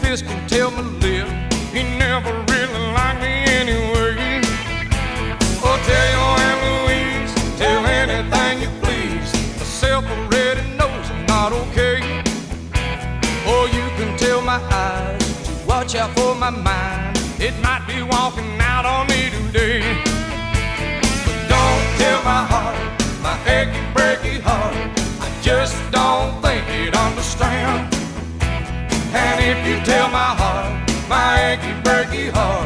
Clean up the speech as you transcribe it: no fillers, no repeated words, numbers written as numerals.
this can tell my lip, he never really liked me anyway. Oh, tell your Aunt Louise, tell anything you please, myself already knows I'm not okay. Or you can tell my eyes to watch out for my mind, it might be walking out on me today. But don't tell my heart, my achy, breaky heart, I just don't think you'd understand. And if you tell my heart, my achy, breaky heart,